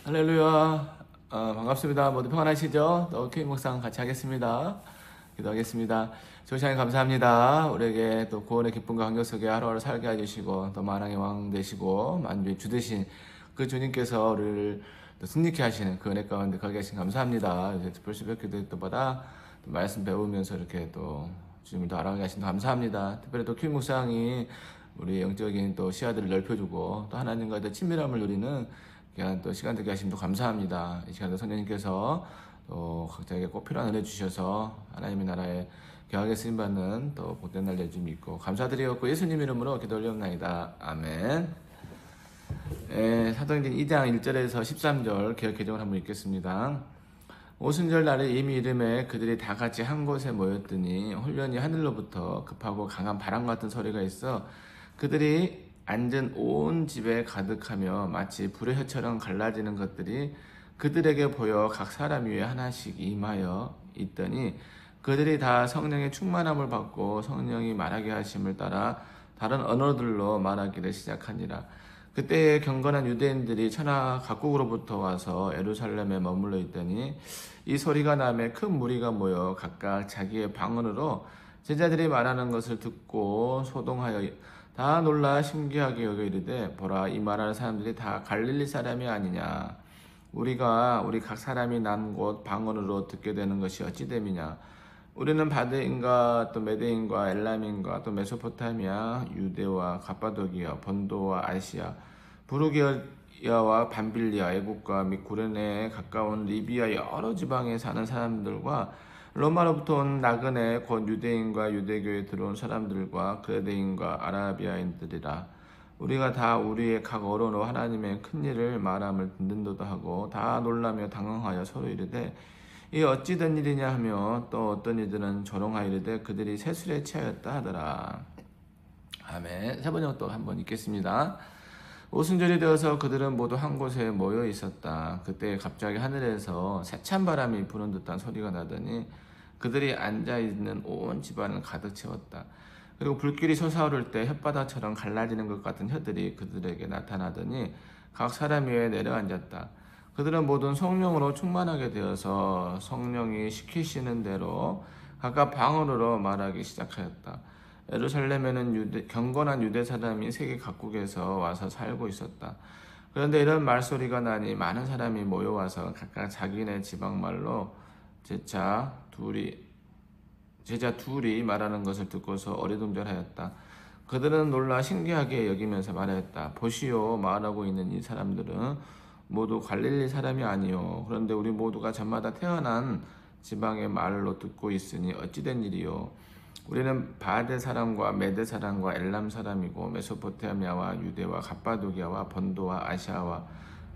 할렐루야. 반갑습니다. 모두 평안하시죠? 또 교육 묵상 같이 하겠습니다. 기도하겠습니다. 좋은 시간 감사합니다. 우리에게 또 구원의 기쁨과 감격 속에 하루하루 살게 해주시고 또 만왕의 왕 되시고 만주의 주 되신 그 주님께서 우리를 또 승리케 하시는 그 은혜 가운데 거기 계신 감사합니다. 이제 특별 새벽 기도 때마다 또 말씀 배우면서 이렇게 또 주님을 더 알아가게 하신 감사합니다. 특별히 또 교육 묵상이 우리 영적인 또 시야들을 넓혀주고 또 하나님과의 또 친밀함을 누리는 귀한 또 시간 되게 하심도 감사합니다. 이 시간도 성령님께서 또 각자에게 꼭 필요한 은혜 주셔서 하나님의 나라에 귀하게 쓰임받는 또 복된 날 되줄 믿고 감사드리었고 예수님 이름으로 기도 올리옵나이다. 아멘. 사도행전 2장 1절에서 13절 개역 개정을 한번 읽겠습니다. 오순절 날에 이미 이름에 그들이 다 같이 한 곳에 모였더니 홀련히 하늘로부터 급하고 강한 바람 같은 소리가 있어 그들이 앉은 온 집에 가득하며 마치 불의 혀처럼 갈라지는 것들이 그들에게 보여 각 사람 위에 하나씩 임하여 있더니 그들이 다 성령의 충만함을 받고 성령이 말하게 하심을 따라 다른 언어들로 말하기를 시작하니라. 그때에 경건한 유대인들이 천하 각국으로부터 와서 예루살렘에 머물러 있더니 이 소리가 나매 큰 무리가 모여 각각 자기의 방언으로 제자들이 말하는 것을 듣고 소동하여 다 놀라 신기하게 여겨 이르되 보라 이 말하는 사람들이 다 갈릴리 사람이 아니냐. 우리가 우리 각 사람이 난 곳 방언으로 듣게 되는 것이 어찌 됨이냐. 우리는 바데인과 또 메데인과 엘람인과 또 메소포타미아 유대와 갑바도기아 본도와 아시아 부르기아와 밤빌리아 애국과 및 구레네에 가까운 리비아 여러 지방에 사는 사람들과 로마로부터 온 나그네 곧 유대인과 유대교에 들어온 사람들과 그레데인과 아라비아인들이라. 우리가 다 우리의 각 언어로 하나님의 큰 일을 말함을 듣는도다 하고 다 놀라며 당황하여 서로 이르되 이 어찌 된 일이냐 하며 또 어떤 이들은 조롱하이르되 그들이 세술에 취하였다 하더라. 아멘. 세 번째 또 한번 읽겠습니다. 오순절이 되어서 그들은 모두 한 곳에 모여 있었다. 그때 갑자기 하늘에서 세찬 바람이 부는 듯한 소리가 나더니 그들이 앉아있는 온 집안을 가득 채웠다. 그리고 불길이 솟아오를 때 혓바닥처럼 갈라지는 것 같은 혀들이 그들에게 나타나더니 각 사람 위에 내려앉았다. 그들은 모든 성령으로 충만하게 되어서 성령이 시키시는 대로 각각 방언으로 말하기 시작하였다. 예루살렘에는 경건한 유대 사람이 세계 각국에서 와서 살고 있었다. 그런데 이런 말소리가 나니 많은 사람이 모여와서 각각 자기네 지방말로 제자 둘이 말하는 것을 듣고서 어리둥절하였다. 그들은 놀라 신기하게 여기면서 말하였다. 보시오, 말하고 있는 이 사람들은 모두 갈릴리 사람이 아니요. 그런데 우리 모두가 저마다 태어난 지방의 말로 듣고 있으니 어찌된 일이요. 우리는 바데 사람과 메데 사람과 엘람 사람이고 메소포타미아와 유대와 갑바도기아와 본도와 아시아와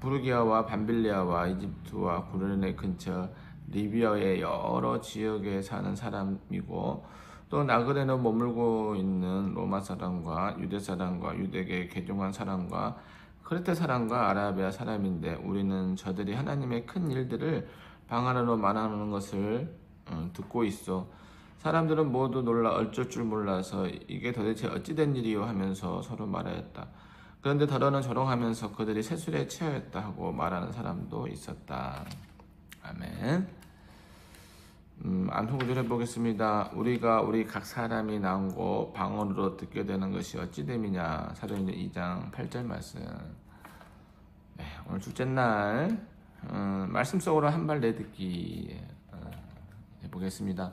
부르기아와 밤빌리아와 이집트와 구레네 근처 리비아의 여러 지역에 사는 사람이고 또 나그네로 머물고 있는 로마 사람과 유대 사람과 유대계 개종한 사람과 크레테 사람과 아라비아 사람인데 우리는 저들이 하나님의 큰 일들을 방언으로 말하는 것을 듣고 있어. 사람들은 모두 놀라 어쩔 줄 몰라서 이게 도대체 어찌된 일이요 하면서 서로 말하였다. 그런데 더러는 조롱하면서 그들이 세술에 취하였다 하고 말하는 사람도 있었다. 아멘. 암송 구절 해보겠습니다. 우리가 우리 각 사람이 나온 곳 방언으로 듣게 되는 것이 어찌 됨이냐. 사도행전 2장 8절 말씀. 네, 오늘 둘째 날 말씀 속으로 한 발 내듣기 해보겠습니다.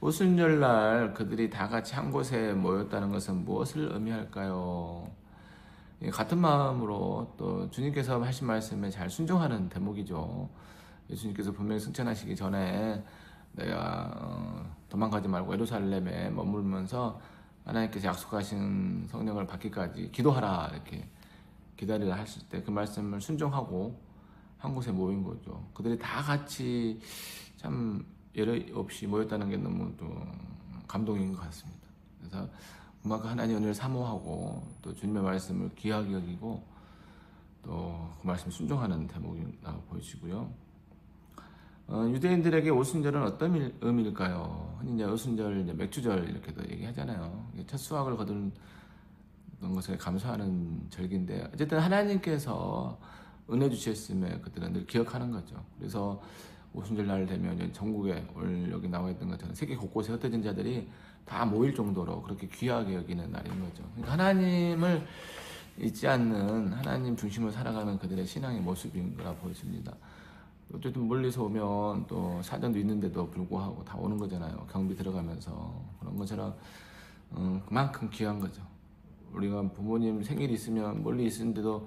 오순절날 그들이 다 같이 한 곳에 모였다는 것은 무엇을 의미할까요? 같은 마음으로 또 주님께서 하신 말씀에 잘 순종하는 대목이죠. 예수님께서 분명히 승천하시기 전에 내가 도망가지 말고 예루살렘에 머물면서 하나님께서 약속하신 성령을 받기까지 기도하라 이렇게 기다리라 하실 때 그 말씀을 순종하고 한 곳에 모인 거죠. 그들이 다 같이 참 예외 없이 모였다는 게 너무 또 감동인 것 같습니다. 그래서 그만큼 하나님의 은혜를 사모하고 또 주님의 말씀을 귀하게 여기고 또 그 말씀 순종하는 대목이라고 보여지고요. 유대인들에게 오순절은 어떤 의미일까요? 흔히 이제 오순절, 이제 맥주절 이렇게도 얘기하잖아요. 첫 수확을 거둔 것에 감사하는 절기인데 어쨌든 하나님께서 은혜 주셨음에 그들은 늘 기억하는 거죠. 그래서 오순절 날 되면 이제 전국에 오늘 여기 나와 있던 것처럼 세계 곳곳에 흩어진 자들이 다 모일 정도로 그렇게 귀하게 여기는 날인 거죠. 그러니까 하나님을 잊지 않는 하나님 중심으로 살아가는 그들의 신앙의 모습인 거라 보여집니다. 어쨌든 멀리서 오면 또 사정도 있는데도 불구하고 다 오는 거잖아요. 경비 들어가면서 그런 것처럼 그만큼 귀한 거죠. 우리가 부모님 생일이 있으면 멀리 있는데도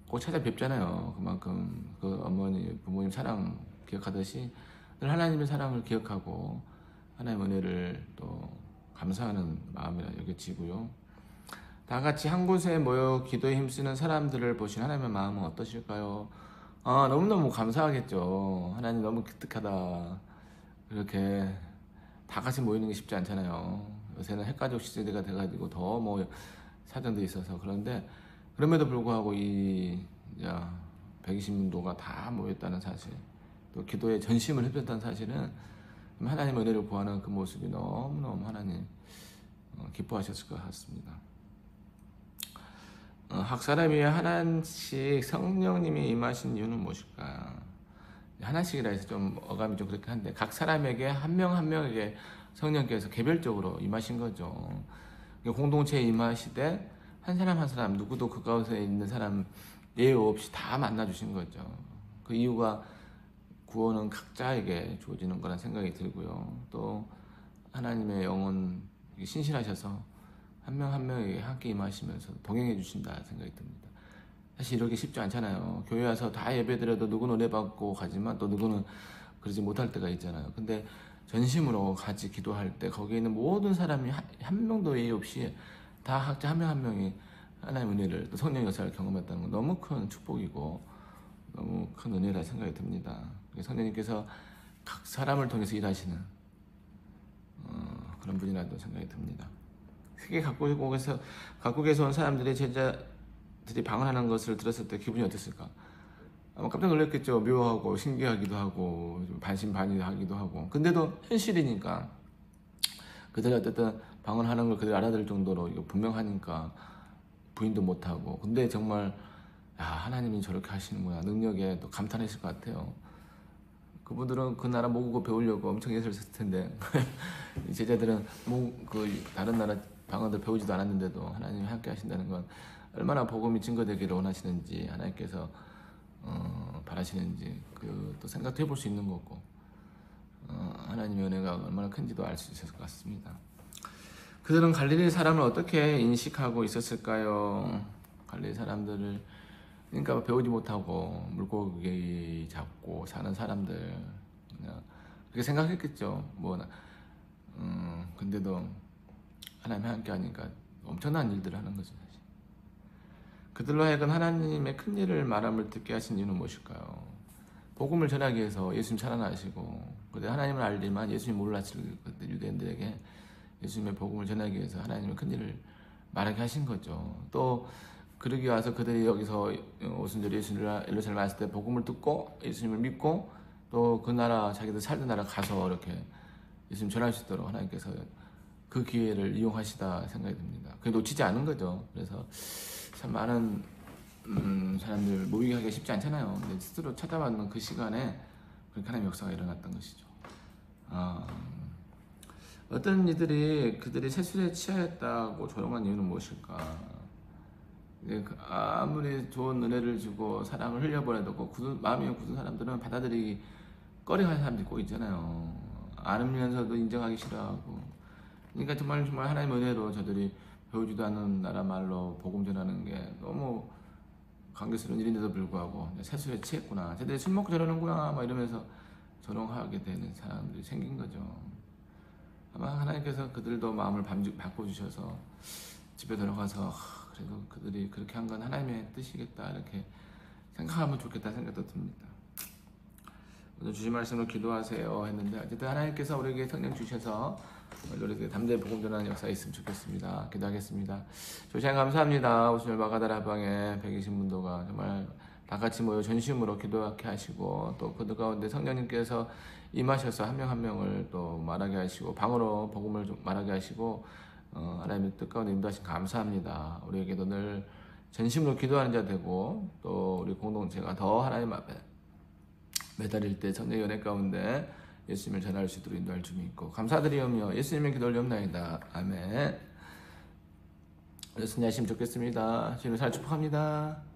꼭 찾아뵙잖아요. 그만큼 그 어머니 부모님 사랑 기억하듯이 늘 하나님의 사랑을 기억하고 하나님의 은혜를 또 감사하는 마음이라 여겨지고요. 다 같이 한 곳에 모여 기도에 힘쓰는 사람들을 보신 하나님의 마음은 어떠실까요? 너무너무 감사하겠죠. 하나님 너무 기특하다. 이렇게 다 같이 모이는 게 쉽지 않잖아요. 요새는 핵가족 시대가 돼가지고 더 뭐 사정도 있어서 그런데 그럼에도 불구하고 이 120문도가 다 모였다는 사실, 또 기도에 전심을 해줬다는 사실은 하나님의 은혜를 구하는 그 모습이 너무너무 하나님 기뻐하셨을 것 같습니다. 각 사람 위에 하나씩 성령님이 임하신 이유는 무엇일까? 하나씩이라 해서 좀 어감이 좀 그렇긴 한데 각 사람에게 한 명 한 명에게 성령께서 개별적으로 임하신 거죠. 공동체에 임하시되 한 사람 한 사람 누구도 그 가운데 있는 사람 예외 없이 다 만나주신 거죠. 그 이유가 구원은 각자에게 주어지는 거란 생각이 들고요. 또 하나님의 영혼 신실하셔서 한 명 한 명에게 함께 임하시면서 동행해 주신다 생각이 듭니다. 사실 이렇게 쉽지 않잖아요. 교회 와서 다 예배드려도 누구는 은혜 받고 가지만 또 누구는 그러지 못할 때가 있잖아요. 근데 전심으로 같이 기도할 때 거기에 있는 모든 사람이 한 명도 예의 없이 다 각자 한 명 한 명이 하나님의 은혜를 또 성령 역사를 경험했다는 건 너무 큰 축복이고 너무 큰 은혜라 생각이 듭니다. 성령님께서 각 사람을 통해서 일하시는 그런 분이라도 생각이 듭니다. 세계 각국에서 온 사람들이 제자들이 방언하는 것을 들었을 때 기분이 어땠을까? 아마 깜짝 놀랐겠죠. 묘하고 신기하기도 하고 반신반의하기도 하고. 근데도 현실이니까 그들이 어쨌든 방언하는 걸 그들이 알아들을 정도로 이거 분명하니까 부인도 못하고. 근데 정말 하나님이 저렇게 하시는구나 능력에 또 감탄했을 것 같아요. 그분들은 그 나라 모국어 배우려고 엄청 애를 썼을 텐데 제자들은 다른 나라 방언들 배우지도 않았는데도 하나님이 함께 하신다는 건 얼마나 복음이 증거되기를 원하시는지 하나님께서 바라시는지 또 생각도 해볼 수 있는 거고 하나님의 은혜가 얼마나 큰지도 알 수 있을 것 같습니다. 그들은 갈릴리 사람을 어떻게 인식하고 있었을까요? 갈릴리 사람들을 그러니까 배우지 못하고 물고기 잡고 사는 사람들 그냥 그렇게 생각했겠죠. 근데도 하나님 함께 하니까 엄청난 일들을 하는 거죠. 사실. 그들로 하여금 하나님의 큰 일을 말함을 듣게 하신 이유는 무엇일까요? 복음을 전하기 위해서 예수님 살아나시고 근데 하나님을 알지만 예수님 몰랐을 유대인들에게 예수님의 복음을 전하기 위해서 하나님의 큰 일을 말하게 하신 거죠. 또 그러기 와서 그들이 여기서 오순절 예루살렘 왔을 때 복음을 듣고 예수님을 믿고 또 그 나라 자기들 살던 나라 가서 이렇게 예수님 전할 수 있도록 하나님께서 그 기회를 이용하시다 생각이 듭니다. 그게 놓치지 않은 거죠. 그래서 참 많은 사람들 모이게 하기가 쉽지 않잖아요. 근데 스스로 찾아받는 그 시간에 그렇게 하나님의 역사가 일어났던 것이죠. 어떤 이들이 그들이 세술에 취하였다고 조롱한 이유는 무엇일까? 아무리 좋은 은혜를 주고 사랑을 흘려보내도 마음이 굳은 사람들은 받아들이기 꺼려하는 사람들이 꼭 있잖아요. 알면서도 인정하기 싫어하고. 그러니까 정말 하나님의 은혜로 저들이 배우지도 않는 나라 말로 복음 전하는 게 너무 감격스러운 일인데도 불구하고 세술에 취했구나. 쟤들이 술 먹고 저러는구나 막 이러면서 조롱하게 되는 사람들이 생긴 거죠. 아마 하나님께서 그들도 마음을 바꿔주셔서 집에 들어가서 그래도 그들이 그렇게 한 건 하나님의 뜻이겠다 이렇게 생각하면 좋겠다 생각도 듭니다. 오늘 주신 말씀으로 기도하세요 했는데 어쨌든 하나님께서 우리에게 성령 주셔서 우리에게 담대히 복음 전하는 역사 있으면 좋겠습니다. 기도하겠습니다. 조시안 감사합니다. 오순절 마가다라방에 120문도가 정말 다 같이 모여 전심으로 기도하게 하시고 또 그들 가운데 성령님께서 임하셔서 한 명 한 명을 또 말하게 하시고 방으로 복음을 좀 말하게 하시고 하나님의 뜻 가운데 인도하신 감사합니다. 우리에게도 늘 전심으로 기도하는 자 되고 또 우리 공동체가 더 하나님 앞에 매달릴 때 성령의 연애 가운데 예수님을 전할 수 있도록 인도할 줄 믿고 감사드리오며 예수님의 기도를 올리옵나이다. 아멘. 예수님 하시면 좋겠습니다. 주님의 살 축복합니다.